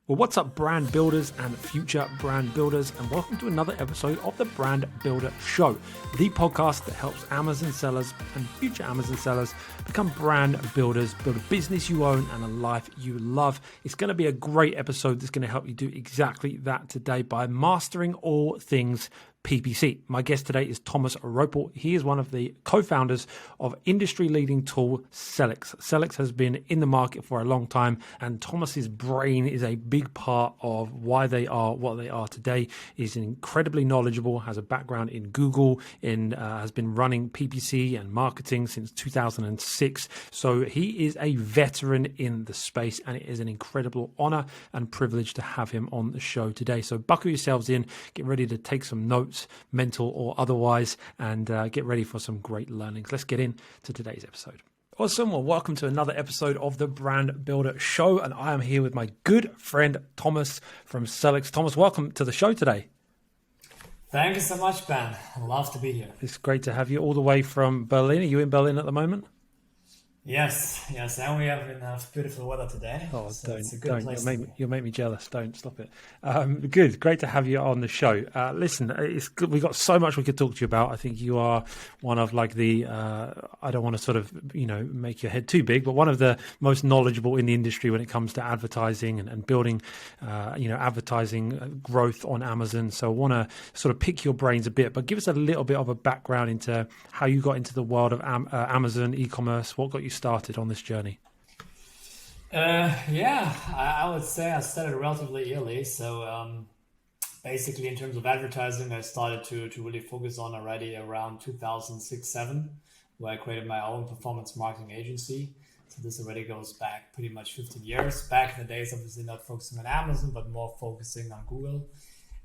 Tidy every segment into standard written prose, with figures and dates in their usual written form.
Well, what's up, brand builders and future brand builders, and welcome to another episode of the Brand Builder Show, the podcast that helps Amazon sellers and future Amazon sellers become brand builders, build a business you own and a life you love. It's going to be a great episode that's going to help you do exactly that today by mastering all things PPC. My guest today is Thomas Ropel. He is one of the co-founders of industry-leading tool Sellics. Sellics has been in the market for a long time, and Thomas's brain is a big part of why they are what they are today. He's incredibly knowledgeable, has a background in Google, has been running PPC and marketing since 2006. So he is a veteran in the space, and it is an incredible honor and privilege to have him on the show today. So buckle yourselves in, get ready to take some notes, mental or otherwise, and get ready for some great learnings. Let's get into today's episode. Awesome. Well, welcome to another episode of the Brand Builder Show, and I am here with my good friend Thomas from Sellics. Thomas, welcome to the show today. Thank you so much, Ben. I love to be here. It's great to have you all the way from Berlin. Are you in Berlin at the moment? Yes, and we have enough beautiful weather today. Oh, so don't, it's a good place. You'll make me jealous. Don't stop it. Good, great to have you on the show. Listen, it's good. We've got so much we could talk to you about. I think you are one of like the, I don't want to sort of, make your head too big, but one of the most knowledgeable in the industry when it comes to advertising and building, advertising growth on Amazon. So I want to sort of pick your brains a bit, but give us a little bit of a background into how you got into the world of Amazon e-commerce. What got you started on this journey? I would say I started relatively early. So basically in terms of advertising, I started to really focus on already around 2006-07, where I created my own performance marketing agency. So this already goes back pretty much 15 years. Back in the days, obviously not focusing on Amazon, but more focusing on Google.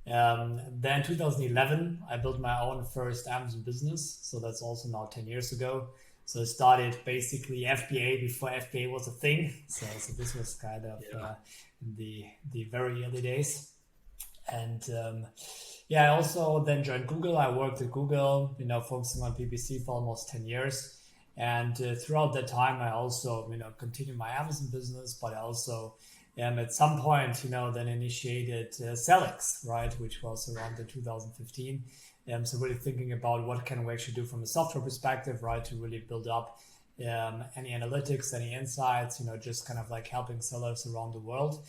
Then 2011, I built my own first Amazon business. So that's also now 10 years ago. So I started basically FBA before FBA was a thing. So this was kind of the very early days. And I also then joined Google. I worked at Google, focusing on PPC for almost 10 years. And throughout that time, I also, continued my Amazon business, but I also at some point, then initiated Sellics, right, which was around in 2015. So really thinking about what can we actually do from a software perspective, right, to really build up any analytics, any insights, just kind of like helping sellers around the world.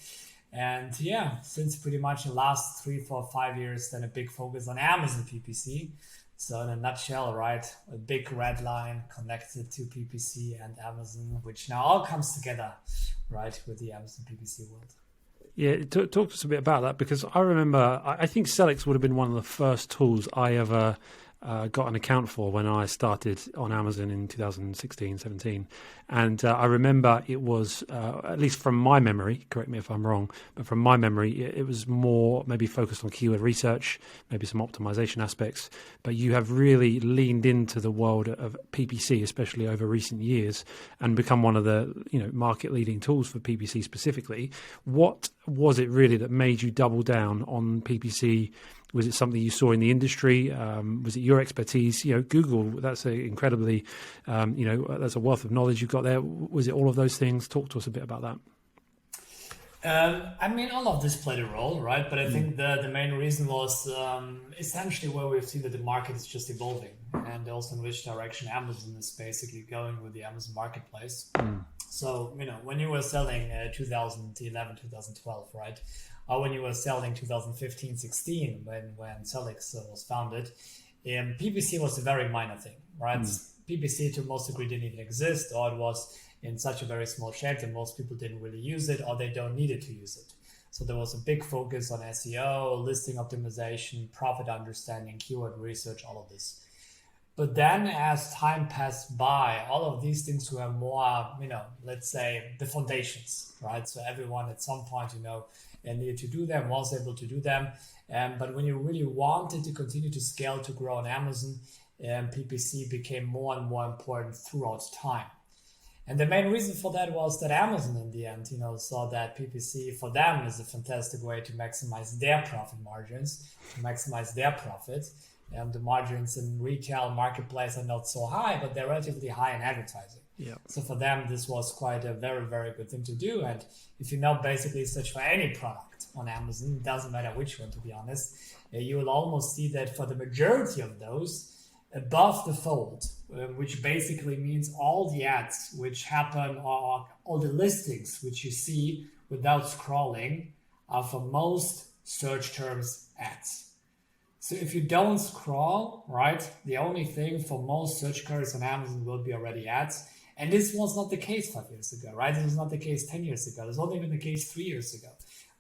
And since pretty much the last 3, 4, 5 years, then a big focus on Amazon PPC. So in a nutshell, right, a big red line connected to PPC and Amazon, which now all comes together, right, with the Amazon PPC world. Yeah, talk to us a bit about that, because I remember, I think Sellics would have been one of the first tools I ever got an account for when I started on Amazon in 2016, 17. And I remember it was, at least from my memory, correct me if I'm wrong, but from my memory, it was more maybe focused on keyword research, maybe some optimization aspects. But you have really leaned into the world of PPC, especially over recent years, and become one of the market leading tools for PPC specifically. What was it really that made you double down on PPC? Was it something you saw in the industry? Was it your expertise? Google, that's incredibly, that's a wealth of knowledge you've got there. Was it all of those things? Talk to us a bit about that. All of this played a role, right? But I think the main reason was essentially where we've seen that the market is just evolving, and also in which direction Amazon is basically going with the Amazon marketplace. So, when you were selling 2011, 2012, right? Or when you were selling 2015, 16, when Sellics was founded, PPC was a very minor thing, right? PPC to most degree didn't even exist, or it was in such a very small shape that most people didn't really use it, or they don't need it to use it. So there was a big focus on SEO, listing optimization, profit understanding, keyword research, all of this. But then as time passed by, all of these things were more, let's say the foundations, right? So everyone at some point, needed to do them, was able to do them. But when you really wanted to continue to scale, to grow on Amazon, PPC became more and more important throughout time. And the main reason for that was that Amazon in the end, saw that PPC for them is a fantastic way to maximize their profit margins, to maximize their profit. The margins in retail marketplace are not so high, but they're relatively high in advertising. Yeah. So for them, this was quite a very, very good thing to do. And if you now basically search for any product on Amazon, it doesn't matter which one, to be honest, you will almost see that for the majority of those, above the fold, which basically means all the ads which happen or all the listings which you see without scrolling are for most search terms ads. So if you don't scroll, right, the only thing for most search queries on Amazon will be already ads. And this was not the case 5 years ago, right? This was not the case 10 years ago. This wasn't even the case 3 years ago.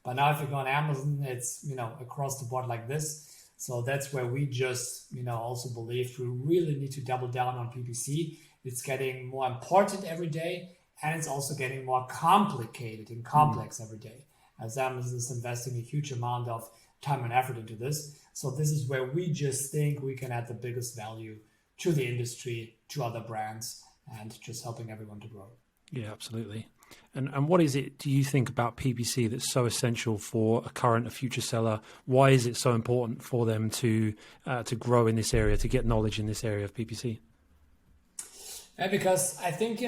But now if you go on Amazon, it's, across the board like this. So that's where we just, also believe we really need to double down on PPC. It's getting more important every day, and it's also getting more complicated and complex every day, as Amazon is investing a huge amount of time and effort into this. So this is where we just think we can add the biggest value to the industry, to other brands, and just helping everyone to grow. Yeah, absolutely. And what is it, do you think, about PPC that's so essential for a current, a future seller? Why is it so important for them to grow in this area, to get knowledge in this area of PPC? Because I think,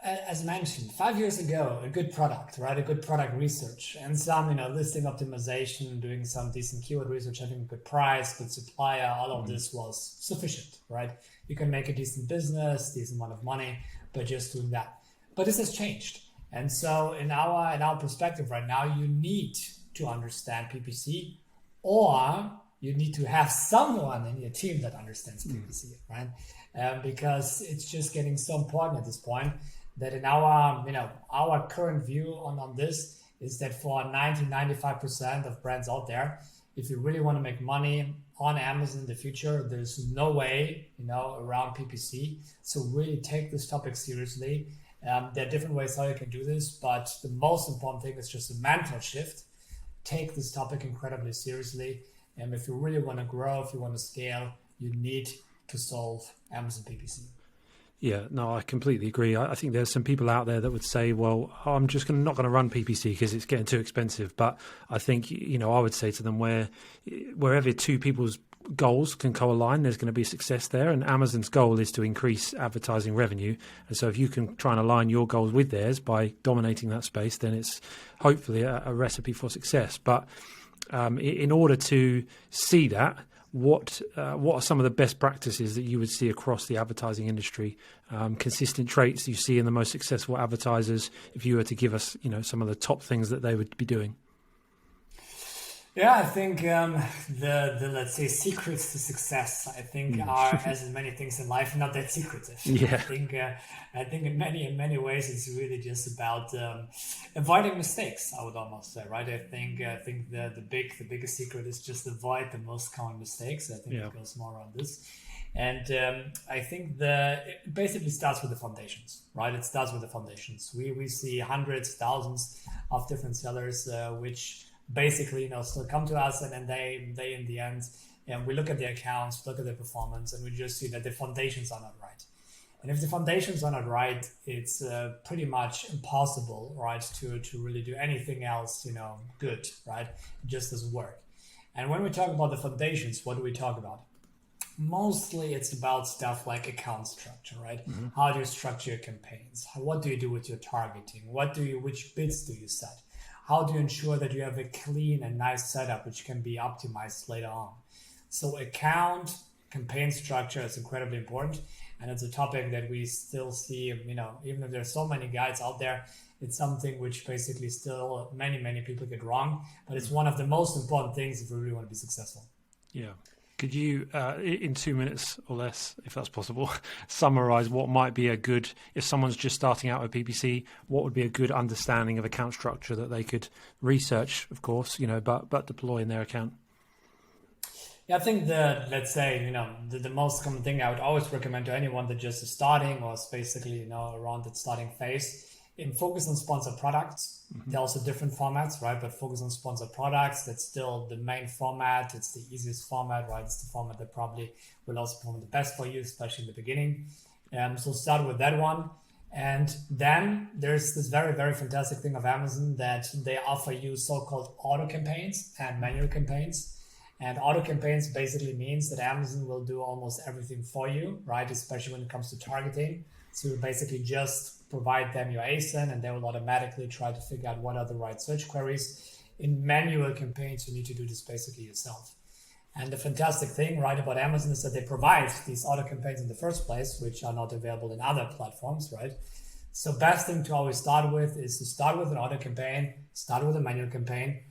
as mentioned, 5 years ago, a good product, right? A good product research and some, listing optimization, doing some decent keyword research, having a good price, good supplier, all of this was sufficient, right? You can make a decent business, decent amount of money, by just doing that. But this has changed. And so in our perspective right now, you need to understand PPC, or you need to have someone in your team that understands PPC, right? Because it's just getting so important at this point that in our current view on this is that for 95% of brands out there, if you really want to make money on Amazon in the future, there's no way, around PPC. So really take this topic seriously. There are different ways how you can do this, but the most important thing is just a mental shift. Take this topic incredibly seriously. And if you really want to grow, if you want to scale, you need to solve Amazon PPC. Yeah, no, I completely agree. I think there's some people out there that would say, well, I'm just not going to run PPC because it's getting too expensive. But I think, I would say to them, wherever two people's goals can co-align, there's going to be success there. And Amazon's goal is to increase advertising revenue. And so if you can try and align your goals with theirs by dominating that space, then it's hopefully a recipe for success. But in order to see that, what are some of the best practices that you would see across the advertising industry? Consistent traits you see in the most successful advertisers, if you were to give us, some of the top things that they would be doing? Yeah, I think the let's say secrets to success, I think, are, as in many things in life, not that secretive. Yeah. I think in many ways it's really just about avoiding mistakes. I would almost say, right? I think the biggest secret is just avoid the most common mistakes. I think it goes more on this. And I think it basically starts with the foundations, right? It starts with the foundations. We see hundreds, thousands of different sellers, which basically, still come to us, and then they in the end, we look at their accounts, look at their performance, and we just see that the foundations are not right. And if the foundations are not right, it's pretty much impossible, right, to really do anything else, good, right? It just doesn't work. And when we talk about the foundations, what do we talk about? Mostly it's about stuff like account structure, right? Mm-hmm. How do you structure your campaigns? What do you do with your targeting? Which bids do you set? How do you ensure that you have a clean and nice setup which can be optimized later on? So account, campaign structure is incredibly important. And it's a topic that we still see, even if there's so many guides out there, it's something which basically still many people get wrong. But it's one of the most important things if we really want to be successful. Yeah. Could you, in 2 minutes or less, if that's possible, summarize what might be a good, if someone's just starting out with PPC, what would be a good understanding of account structure that they could research, of course, but deploy in their account? Yeah, I think the most common thing I would always recommend to anyone that just is starting or is basically, around that starting phase, in focus on sponsored products. Mm-hmm. There are also different formats, right? But focus on sponsored products. That's still the main format. It's the easiest format, right? It's the format that probably will also perform the best for you, especially in the beginning. So start with that one. And then there's this very, very fantastic thing of Amazon that they offer you so-called auto campaigns and manual campaigns. And auto campaigns basically means that Amazon will do almost everything for you, right? Especially when it comes to targeting. So you basically just provide them your ASIN and they will automatically try to figure out what are the right search queries. In manual campaigns, you need to do this basically yourself. And the fantastic thing, right, about Amazon is that they provide these auto campaigns in the first place, which are not available in other platforms, right? So best thing to always start with is to start with an auto campaign, start with a manual campaign,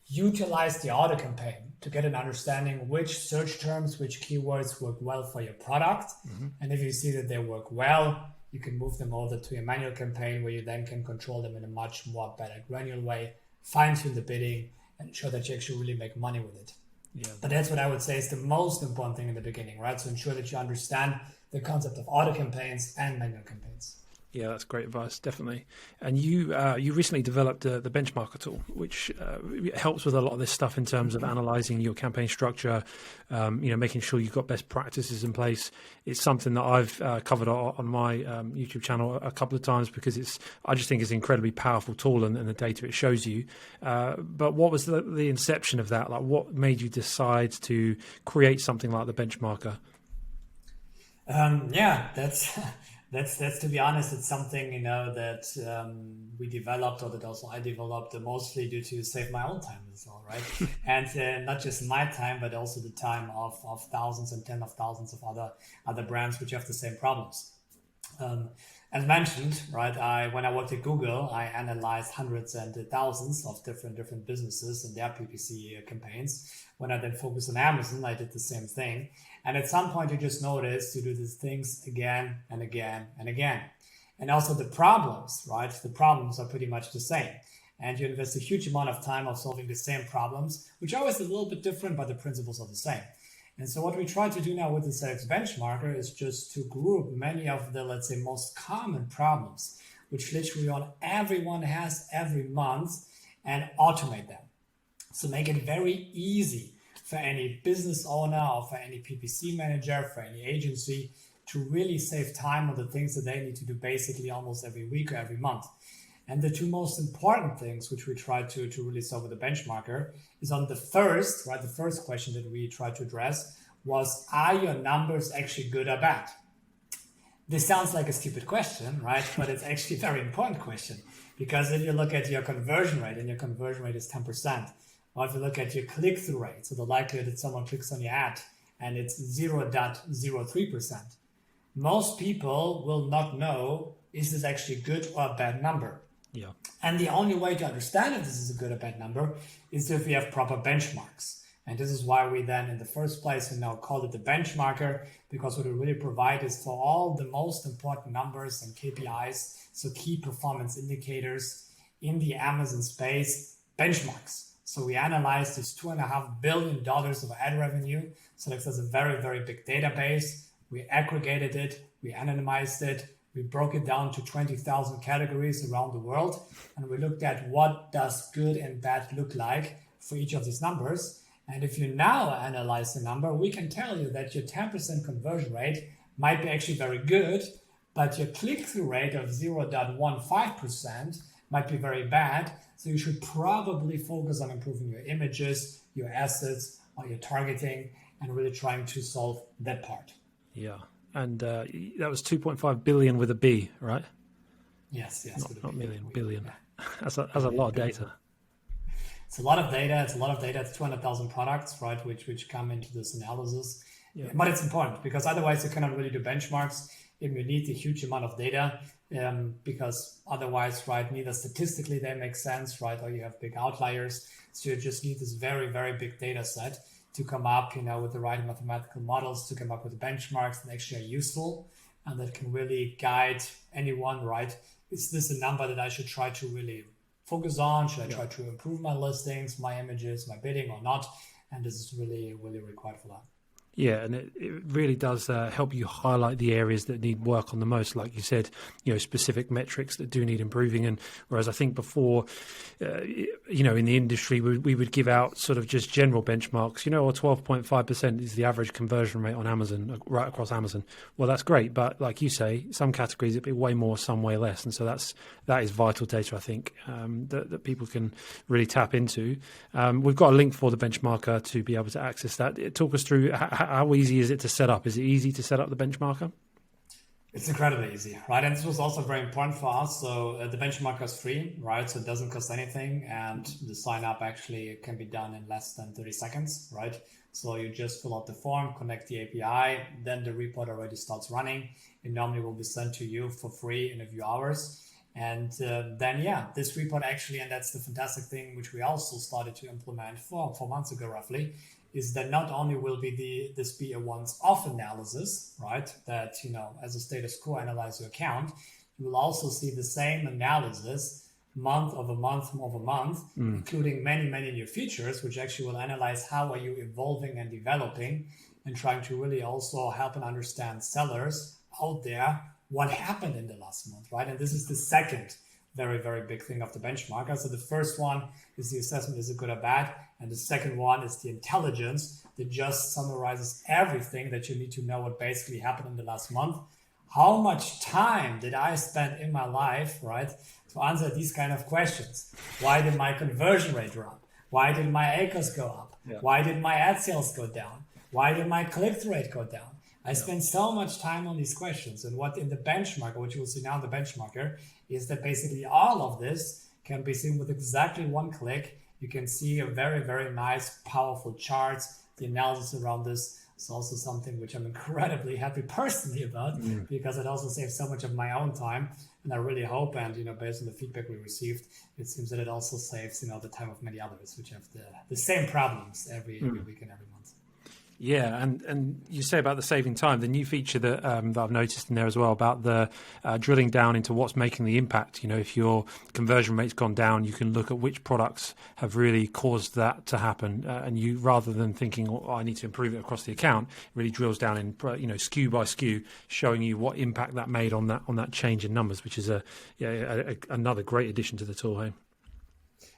utilize the auto campaign to get an understanding which search terms, which keywords work well for your product. Mm-hmm. And if you see that they work well, you can move them over to your manual campaign where you then can control them in a much more better granular way, fine-tune the bidding, and ensure that you actually really make money with it. Yeah. But that's what I would say is the most important thing in the beginning, right? So ensure that you understand the concept of auto campaigns and manual campaigns. Yeah, that's great advice, definitely. And you recently developed the benchmarker tool, which helps with a lot of this stuff in terms of analyzing your campaign structure, making sure you've got best practices in place. It's something that I've covered on my YouTube channel a couple of times because I just think it's an incredibly powerful tool and the data it shows you. But what was the inception of that? Like, what made you decide to create something like the benchmarker? That's to be honest, it's something, that we developed, or that also I developed mostly due to save my own time as well, right? And not just my time, but also the time of thousands and tens of thousands of other brands which have the same problems. As mentioned, right, when I worked at Google, I analyzed hundreds and thousands of different businesses and their PPC campaigns. When I then focused on Amazon, I did the same thing. And at some point, you just notice you do these things again and again and again. And also the problems, right? The problems are pretty much the same. And you invest a huge amount of time of solving the same problems, which are always a little bit different, but the principles are the same. And so what we try to do now with the Sellics Benchmarker is just to group many of the, let's say, most common problems, which literally everyone has every month, and automate them. So make it very easy for any business owner or for any PPC manager, for any agency to really save time on the things that they need to do basically almost every week or every month. And the two most important things which we try to really solve with the benchmarker is on the first question that we tried to address was, are your numbers actually good or bad? This sounds like a stupid question, right? But it's actually a very important question, because if you look at your conversion rate and your conversion rate is 10%, or if you look at your click-through rate, so the likelihood that someone clicks on your ad and it's 0.03%, most people will not know, is this actually a good or a bad number? Yeah. And the only way to understand if this is a good or bad number is if we have proper benchmarks. And this is why we then, in the first place, we now call it the benchmarker, because what we really provide is for all the most important numbers and KPIs, so key performance indicators in the Amazon space, benchmarks. So we analyzed this $2.5 billion of ad revenue. So this is a very, very big database. We aggregated it, we anonymized it, we broke it down to 20,000 categories around the world. And we looked at what does good and bad look like for each of these numbers. And if you now analyze the number, we can tell you that your 10% conversion rate might be actually very good, but your click-through rate of 0.15% might be very bad. So you should probably focus on improving your images, your assets, or your targeting, and really trying to solve that part. Yeah. And that was 2.5 billion with a B, right? Yes. Not million, billion. Yeah. That's a lot of data. It's a lot of data. It's 200,000 products, right, which come into this analysis. Yeah. But it's important, because otherwise you cannot really do benchmarks. If you need a huge amount of data, because otherwise, right, neither statistically they make sense, right, or you have big outliers. So you just need this very, very big data set to come up, with the right mathematical models to come up with benchmarks that actually are useful and that can really guide anyone, right? Is this a number that I should try to really focus on? Should I try to improve my listings, my images, my bidding, or not? And this is really, really required for that. Yeah, and it really does help you highlight the areas that need work on the most, like you said, specific metrics that do need improving. And whereas I think before, in the industry, we would give out sort of just general benchmarks, or 12.5% is the average conversion rate on Amazon, right across Amazon. Well, that's great. But like you say, some categories it'd be way more, some way less. And so that is vital data, I think, that people can really tap into. We've got a link for the benchmarker to be able to access that. Talk us through how easy is it to set up? Is it easy to set up the benchmarker? It's incredibly easy, right? And this was also very important for us. So the benchmarker is free, right? So it doesn't cost anything. And the sign up actually can be done in less than 30 seconds, right? So you just fill out the form, connect the API, then the report already starts running. It normally will be sent to you for free in a few hours. And then, yeah, this report actually, and that's the fantastic thing, which we also started to implement 4 months ago, roughly, is that not only will this be a once-off analysis, right? That, as a status quo, analyze your account. You will also see the same analysis month over month over month, including many, many new features, which actually will analyze how are you evolving and developing and trying to really also help and understand sellers out there what happened in the last month, right? And this is the second very, very big thing of the benchmarker. So the first one is the assessment, is it good or bad? And the second one is the intelligence that just summarizes everything that you need to know what basically happened in the last month. How much time did I spend in my life, right, to answer these kind of questions? Why did my conversion rate drop? Why did my acres go up? Yeah. Why did my ad sales go down? Why did my click-through rate go down? I spend so much time on these questions. And what in the benchmarker, what you will see now in the benchmarker, is that basically all of this can be seen with exactly one click. You can see a very, very nice, powerful charts. The analysis around this is also something which I'm incredibly happy personally about, because it also saves so much of my own time. And I really hope, and based on the feedback we received, it seems that it also saves the time of many others, which have the same problems every week and every month. Yeah, and you say about the saving time, the new feature that I've noticed in there as well about the drilling down into what's making the impact. If your conversion rate's gone down, you can look at which products have really caused that to happen. And you, rather than thinking, I need to improve it across the account, it really drills down in, SKU by SKU, showing you what impact that made on that change in numbers, which is another great addition to the tool. Hey?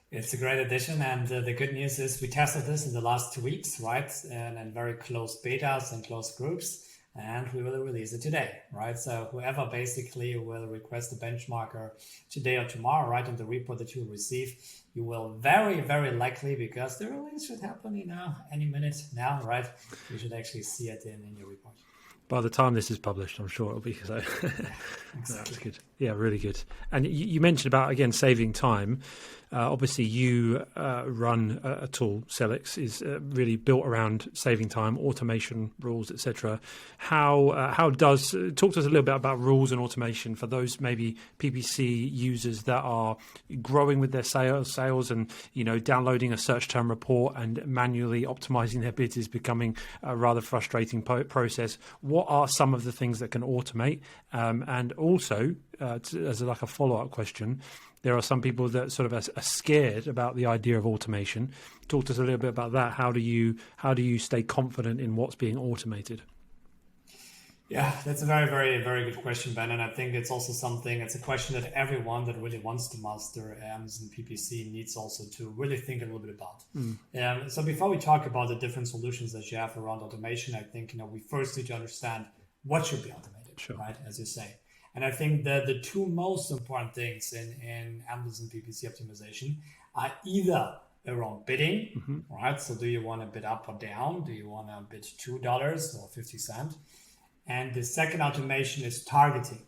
It's a great addition, and the good news is we tested this in the last 2 weeks, right? And very close betas and close groups, and we will release it today, right? So whoever basically will request the benchmarker today or tomorrow, right, in the report that you will receive, you will very, very likely, because the release should happen, any minute now, right? You should actually see it in your report. By the time this is published, I'm sure it'll be so. Exactly. That's good. Yeah, really good. And you mentioned about, again, saving time. Obviously, you run a tool, Sellics, is really built around saving time, automation, rules, etc. How does talk to us a little bit about rules and automation for those maybe PPC users that are growing with their sales and downloading a search term report and manually optimizing their bids is becoming a rather frustrating process. What are some of the things that can automate? And also, as like a follow-up question, there are some people that sort of are scared about the idea of automation. Talk to us a little bit about that. How do you stay confident in what's being automated? Yeah, that's a very, very, very good question, Ben. And I think it's also it's a question that everyone that really wants to master Amazon PPC needs also to really think a little bit about. So before we talk about the different solutions that you have around automation, I think, we first need to understand what should be automated, sure, right, as you say. And I think that the two most important things in Amazon PPC optimization are either around bidding, right? So do you want to bid up or down? Do you want to bid $2 or 50 cents? And the second automation is targeting,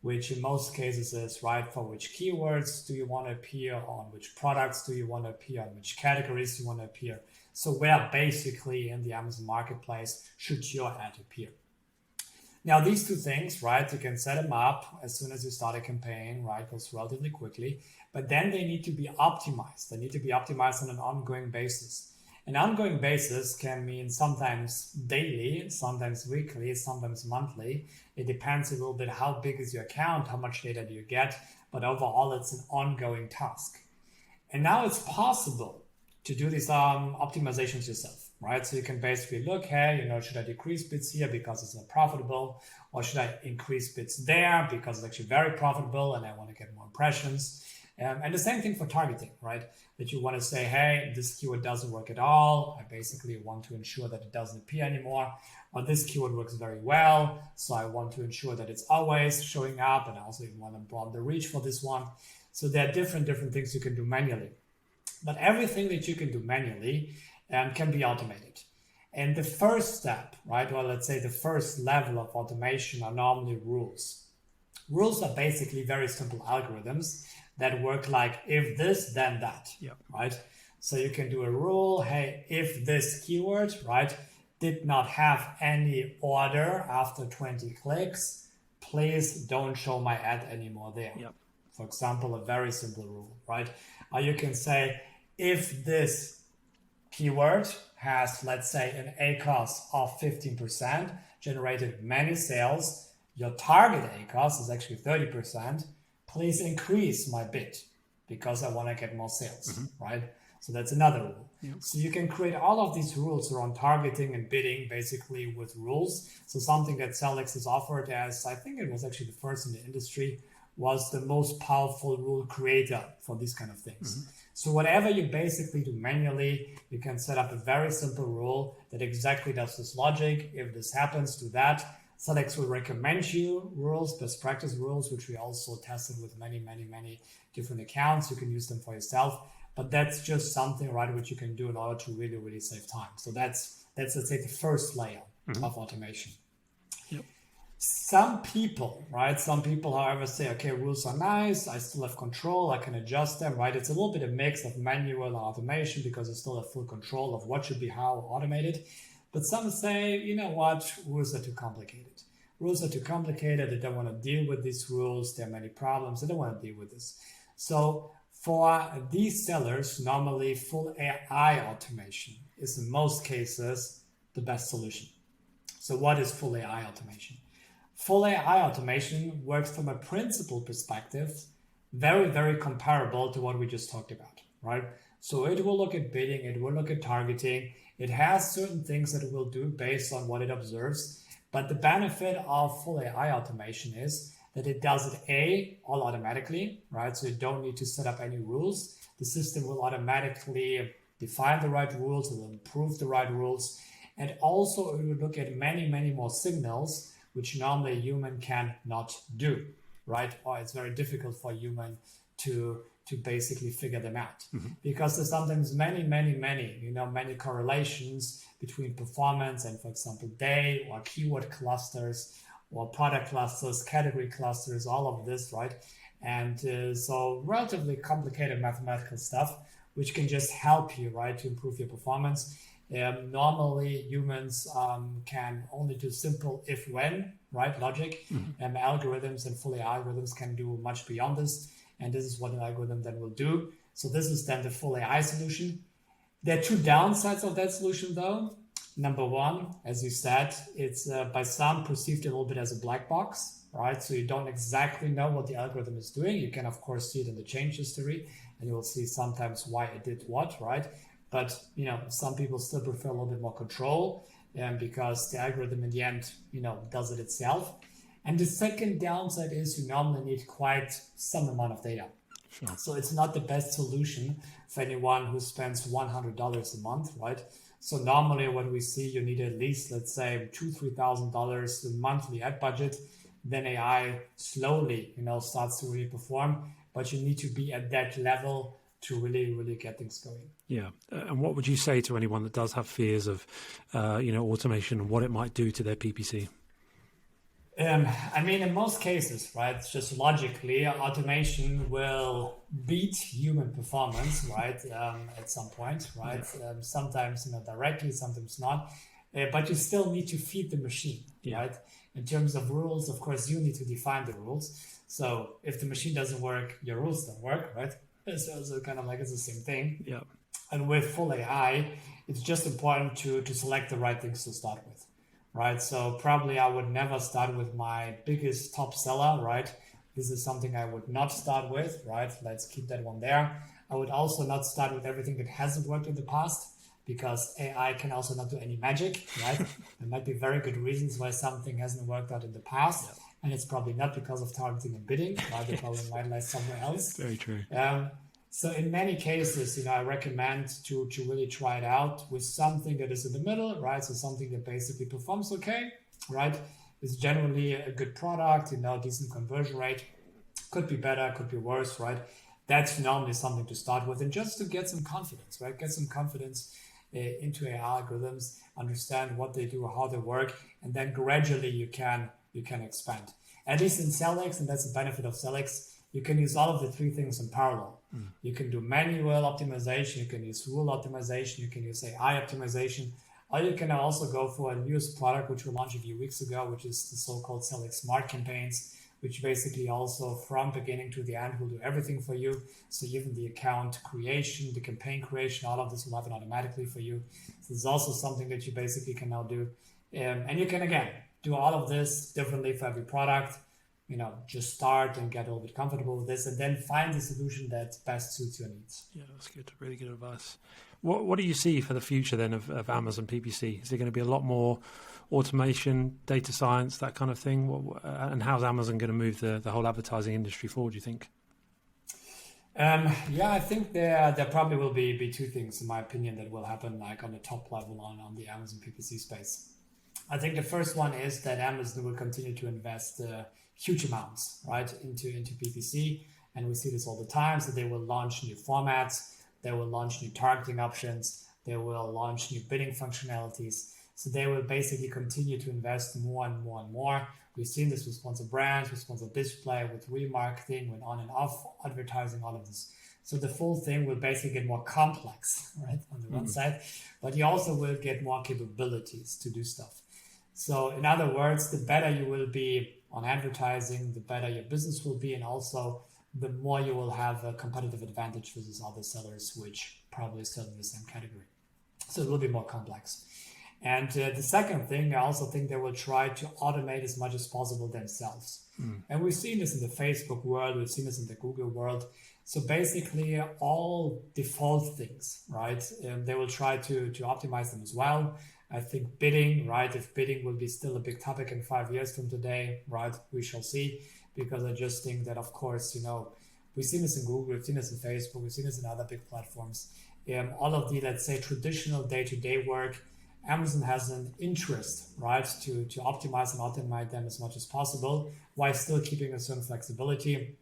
which in most cases is, right, for which keywords do you want to appear on, which products do you want to appear on, which categories do you want to appear. So where basically in the Amazon marketplace should your ad appear? Now, these two things, right, you can set them up as soon as you start a campaign, right, goes relatively quickly, but then they need to be optimized. They need to be optimized on an ongoing basis. An ongoing basis can mean sometimes daily, sometimes weekly, sometimes monthly. It depends a little bit how big is your account, how much data do you get, but overall it's an ongoing task. And now it's possible to do these optimizations yourself. Right, so you can basically look, hey, should I decrease bids here because it's not profitable, or should I increase bids there because it's actually very profitable and I want to get more impressions? And the same thing for targeting, right? That you want to say, hey, this keyword doesn't work at all. I basically want to ensure that it doesn't appear anymore. Or this keyword works very well, so I want to ensure that it's always showing up, and I also even want to broaden the reach for this one. So there are different things you can do manually. But everything that you can do manually can be automated. And the first step, right, or let's say the first level of automation are normally rules. Rules are basically very simple algorithms that work like if this, then that, right? So you can do a rule, hey, if this keyword, right, did not have any order after 20 clicks, please don't show my ad anymore there. For example, a very simple rule, right? Or you can say, if this keyword has, let's say, an ACoS of 15%, generated many sales, your target ACoS is actually 30%, please increase my bid because I want to get more sales, right? So that's another rule. So you can create all of these rules around targeting and bidding basically with rules. So something that Sellics has offered as, I think it was actually the first in the industry, was the most powerful rule creator for these kind of things. So whatever you basically do manually, you can set up a very simple rule that exactly does this logic. If this happens, do that. Sellics will recommend you rules, best practice rules, which we also tested with many different accounts. You can use them for yourself, but that's just something, right, which you can do in order to really save time. So that's let's say the first layer of automation. Some people, however, say, okay, rules are nice, I still have control, I can adjust them, right? It's a little bit of a mix of manual and automation because you still have full control of what should be how automated. But some say, you know what, rules are too complicated. Rules are too complicated, they don't want to deal with these rules, there are many problems, they don't want to deal with this. So for these sellers, normally full AI automation is in most cases the best solution. So what is full AI automation? Full AI automation works from a principle perspective, very comparable to what we just talked about, right? So it will look at bidding, it will look at targeting, it has certain things that it will do based on what it observes. But the benefit of full AI automation is that it does it all automatically, right? So you don't need to set up any rules. The system will automatically define the right rules, it will improve the right rules. And also it will look at many more signals which normally a human cannot do, right? Or it's very difficult for a human to basically figure them out. Because there's sometimes many correlations between performance and, for example, day or keyword clusters or product clusters, category clusters, all of this, right? And so relatively complicated mathematical stuff, which can just help you, right, to improve your performance. Normally humans can only do simple if-when, right, logic. Algorithms and full AI algorithms can do much beyond this. And this is what an algorithm then will do. So this is then the full AI solution. There are two downsides of that solution though. Number one, as you said, it's by some perceived a little bit as a black box, right? So you don't exactly know what the algorithm is doing. You can of course see it in the change history and you will see sometimes why it did what, right? But, you know, some people still prefer a little bit more control because the algorithm in the end, you know, does it itself. And the second downside is you normally need quite some amount of data. So it's not the best solution for anyone who spends $100 a month, right? So normally what we see, you need at least, let's say, $2,000-$3,000 in monthly ad budget. Then AI slowly, you know, starts to really perform, but you need to be at that level to really get things going. Yeah. And what would you say to anyone that does have fears of, automation and what it might do to their PPC? I mean, in most cases, right, just logically, automation will beat human performance, right, at some point, right? Sometimes, you know, directly, sometimes not. But you still need to feed the machine, right? In terms of rules, of course, you need to define the rules. So if the machine doesn't work, your rules don't work, right? So kind of like it's the same thing. Yeah. And with full AI, it's just important to select the right things to start with, right? So probably I would never start with my biggest top seller, right? This is something I would not start with, right? Let's keep that one there. I would also not start with everything that hasn't worked in the past because AI can also not do any magic, right? There might be very good reasons why something hasn't worked out in the past. Yeah. And it's probably not because of targeting and bidding, right? The problem might lie somewhere else. Very true. So in many cases, you know, I recommend to really try it out with something that is in the middle, right? So something that basically performs okay, right? It's generally a good product, you know, decent conversion rate. Could be better, could be worse, right? That's normally something to start with and just to get some confidence, right? Get some confidence into AI algorithms, understand what they do, how they work, and then gradually you can expand. At least in Sellics, and that's the benefit of Sellics, you can use all of the three things in parallel. You can do manual optimization, you can use rule optimization, you can use AI optimization, or you can also go for a newest product which we launched a few weeks ago, which is the so-called Sellics Smart Campaigns, which basically also from beginning to the end will do everything for you. So even the account creation, the campaign creation, all of this will happen automatically for you. So this is also something that you basically can now do. And you can, again, do all of this differently for every product. Just start and get a little bit comfortable with this and then find the solution that best suits your needs. Yeah, that's good. Really good advice. What do you see for the future then of Amazon PPC? Is there going to be a lot more automation, data science, that kind of thing? And how's Amazon going to move the whole advertising industry forward, do you think? I think there probably will be two things, in my opinion, that will happen like on the top level on the Amazon PPC space. I think the first one is that Amazon will continue to invest huge amounts, right, into PPC. And we see this all the time. So they will launch new formats, they will launch new targeting options, they will launch new bidding functionalities. So they will basically continue to invest more and more and more. We've seen this with sponsored brands, with sponsored display, with remarketing, with on and off advertising, all of this. So the full thing will basically get more complex, right, on the one side, but you also will get more capabilities to do stuff. So in other words, the better you will be on advertising, the better your business will be, and also the more you will have a competitive advantage versus other sellers, which probably sell in the same category. So it will be more complex. And the second thing, I also think they will try to automate as much as possible themselves. And we've seen this in the Facebook world, we've seen this in the Google world. So basically all default things, right? They will try to optimize them as well. I think bidding, right? If bidding will be still a big topic in 5 years from today, right? We shall see, because I just think that, of course, we've seen this in Google, we've seen this in Facebook, we've seen this in other big platforms. All of the, let's say, traditional day-to-day work, Amazon has an interest, right, to optimize and automate them as much as possible while still keeping a certain flexibility.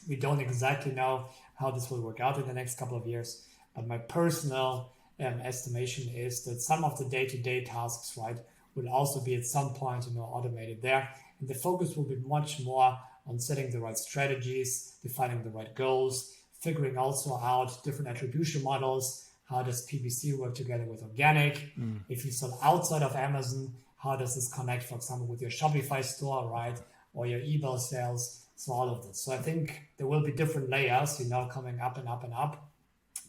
We don't exactly know how this will work out in the next couple of years, but my personal estimation is that some of the day-to-day tasks, right, will also be at some point, automated there. And the focus will be much more on setting the right strategies, defining the right goals, figuring also out different attribution models. How does PPC work together with organic? If you sell outside of Amazon, how does this connect, for example, with your Shopify store, right? Or your eBay sales? So all of this. So I think there will be different layers, coming up and up and up.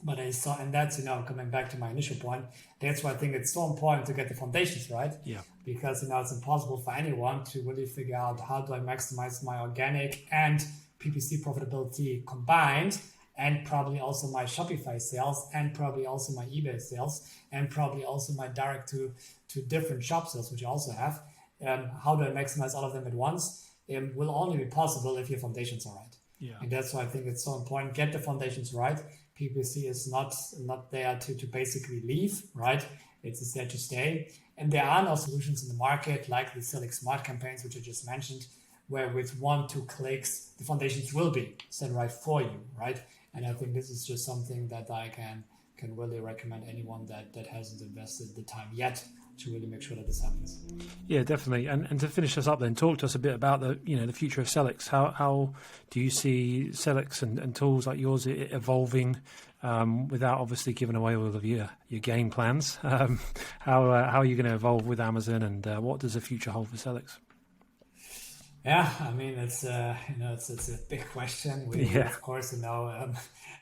But and that's, coming back to my initial point, that's why I think it's so important to get the foundations right. Yeah. Because, it's impossible for anyone to really figure out how do I maximize my organic and PPC profitability combined, and probably also my Shopify sales, and probably also my eBay sales, and probably also my direct to different shop sales, which I also have. How do I maximize all of them at once? Will only be possible if your foundations are right. Yeah. And that's why I think it's so important. Get the foundations right. PPC is not there to basically leave, right? It's there to stay. And there are no solutions in the market like the Sellics Smart Campaigns, which I just mentioned, where with 1-2 clicks, the foundations will be set right for you, right? And I think this is just something that I can really recommend anyone that hasn't invested the time yet to really make sure that this happens. Yeah, definitely. And to finish us up then, talk to us a bit about the future of Sellics. How do you see Sellics and tools like yours evolving without obviously giving away all of your game plans? How are you going to evolve with Amazon, and what does the future hold for Sellics? Yeah, I mean, it's a big question. We of course,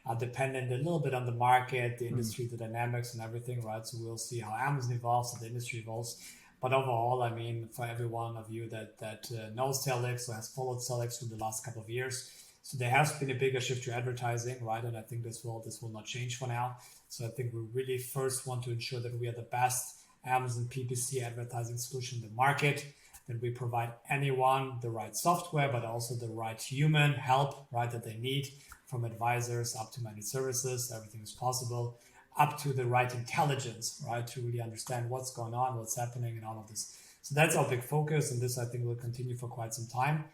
are dependent a little bit on the market, the industry, the dynamics and everything, right? So we'll see how Amazon evolves and the industry evolves. But overall, I mean, for every one of you that knows Sellics or has followed Sellics for the last couple of years, so there has been a bigger shift to advertising, right? And I think this will not change for now. So I think we really first want to ensure that we are the best Amazon PPC advertising solution in the market, that we provide anyone the right software, but also the right human help, right, that they need, from advisors up to managed services, everything is possible, up to the right intelligence, right, to really understand what's going on, what's happening, and all of this. So that's our big focus, and this I think will continue for quite some time.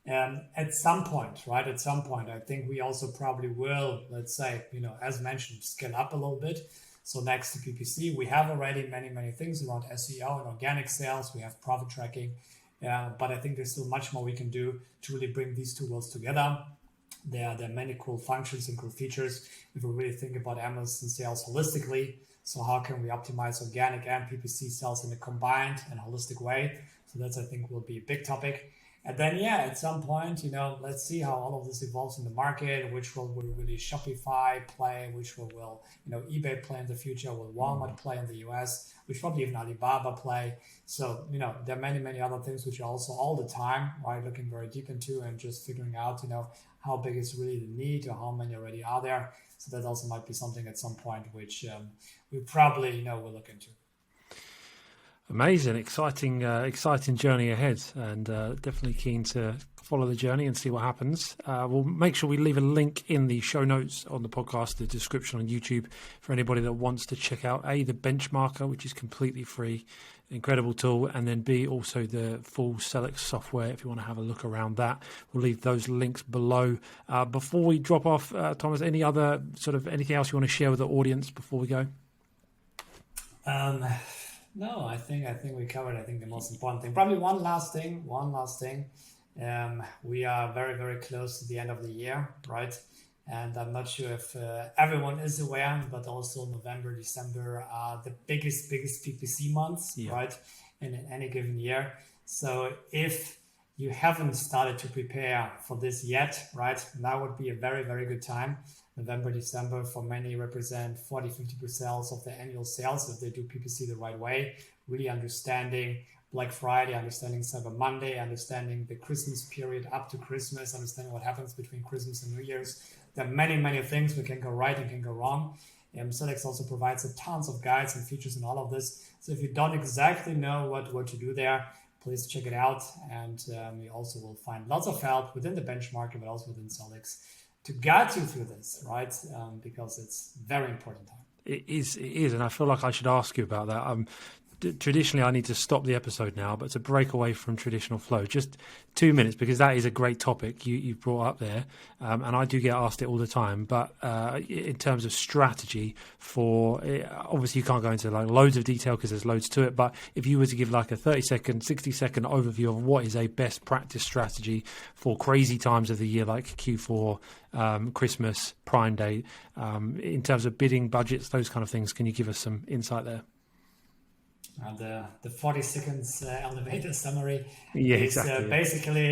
At some point, I think we also probably will, let's say, as mentioned, scale up a little bit. So next to PPC, we have already many things around SEO and organic sales. We have profit tracking, but I think there's still much more we can do to really bring these two worlds together. There are many cool functions and cool features if we really think about Amazon sales holistically. So how can we optimize organic and PPC sales in a combined and holistic way? So that's, I think, will be a big topic. And then, at some point, let's see how all of this evolves in the market, which role will really Shopify play, which role will, eBay play in the future, will Walmart play in the US, which probably even Alibaba play. So, there are many other things which are also all the time, right, looking very deep into and just figuring out, how big is really the need or how many already are there. So that also might be something at some point which we probably, will look into. Amazing, exciting journey ahead, and definitely keen to follow the journey and see what happens. We'll make sure we leave a link in the show notes on the podcast, the description on YouTube, for anybody that wants to check out the Benchmarker, which is completely free, incredible tool, and then B, also the full Sellics software if you want to have a look around that. We'll leave those links below. Before we drop off, Thomas, any other anything else you want to share with the audience before we go? No, I think we covered, the most important thing. Probably one last thing. We are very close to the end of the year, right? And I'm not sure if everyone is aware, but also November, December are the biggest PPC months, right? In any given year. So if you haven't started to prepare for this yet, right, now would be a very good time. November, December for many represent 40-50% of the annual sales if they do PPC the right way, really understanding Black Friday, understanding Cyber Monday, understanding the Christmas period up to Christmas, understanding what happens between Christmas and New Year's. There are many things we can go right and can go wrong. Sellics also provides tons of guides and features in all of this. So if you don't exactly know what to do there, please check it out. And you also will find lots of help within the Benchmarker, but also within Sellics, to guide you through this, right? Because it's very important time. It is, and I feel like I should ask you about that. Traditionally, I need to stop the episode now, but to break away from traditional flow, just 2 minutes, because that is a great topic you brought up there, and I do get asked it all the time. But in terms of strategy for, obviously you can't go into like loads of detail because there's loads to it, but if you were to give like a 30-second, 60-second overview of what is a best practice strategy for crazy times of the year like Q4, Christmas, Prime Day, in terms of bidding, budgets, those kind of things, can you give us some insight there? The 40 seconds elevator summary is basically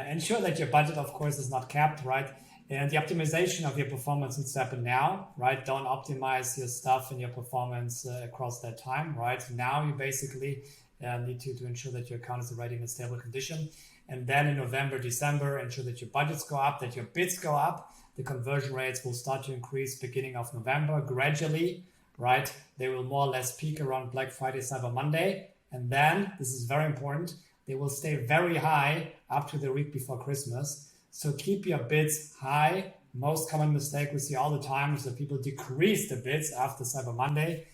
ensure that your budget, of course, is not capped, right? And the optimization of your performance needs to happen now, right? Don't optimize your stuff and your performance across that time, right? Now you basically need to ensure that your account is already in a stable condition. And then in November, December, ensure that your budgets go up, that your bids go up. The conversion rates will start to increase beginning of November gradually, right? They will more or less peak around Black Friday, Cyber Monday. And then, this is very important, they will stay very high up to the week before Christmas. So keep your bids high. Most common mistake we see all the time is that people decrease the bids after Cyber Monday.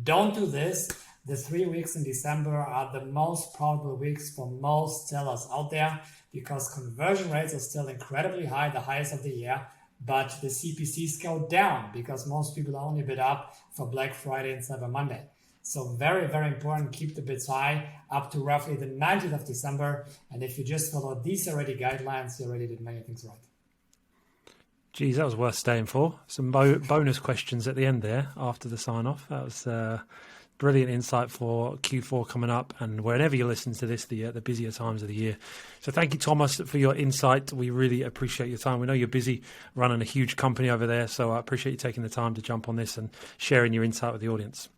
Don't do this. The 3 weeks in December are the most profitable weeks for most sellers out there because conversion rates are still incredibly high, the highest of the year. But the CPCs go down because most people only bid up for Black Friday and Cyber Monday. So very important, keep the bids high up to roughly the 19th of December. And if you just follow these already guidelines, you already did many things right. Geez, that was worth staying for. Some bonus questions at the end there after the sign off. That was brilliant insight for Q4 coming up, and whenever you listen to this, the busier times of the year. So thank you, Thomas, for your insight. We really appreciate your time. We know you're busy running a huge company over there, so I appreciate you taking the time to jump on this and sharing your insight with the audience.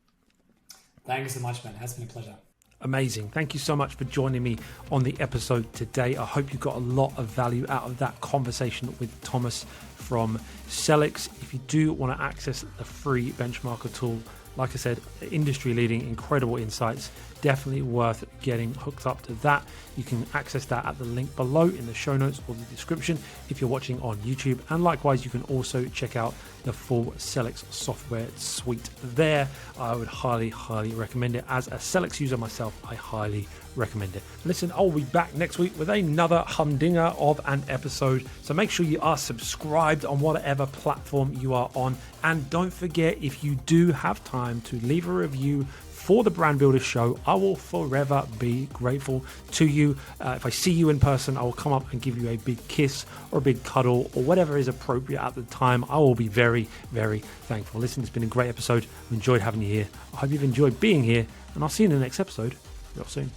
Thank you so much, man. It has been a pleasure. Amazing. Thank you so much for joining me on the episode today. I hope you got a lot of value out of that conversation with Thomas from Sellics. If you do want to access the free benchmarker tool, like I said, industry-leading, incredible insights, definitely worth getting hooked up to that. You can access that at the link below in the show notes or the description if you're watching on YouTube. And likewise, you can also check out the full Sellics software suite there. I would highly recommend it. As a Sellics user myself, I highly recommend it. Listen, I'll be back next week with another humdinger of an episode. So make sure you are subscribed on whatever platform you are on. And don't forget, if you do have time, time to leave a review for the Brand Builder Show. I will forever be grateful to you. If I see you in person, I will come up and give you a big kiss or a big cuddle or whatever is appropriate at the time. I will be very, very thankful. Listen, it's been a great episode. I've enjoyed having you here. I hope you've enjoyed being here, and I'll see you in the next episode real soon.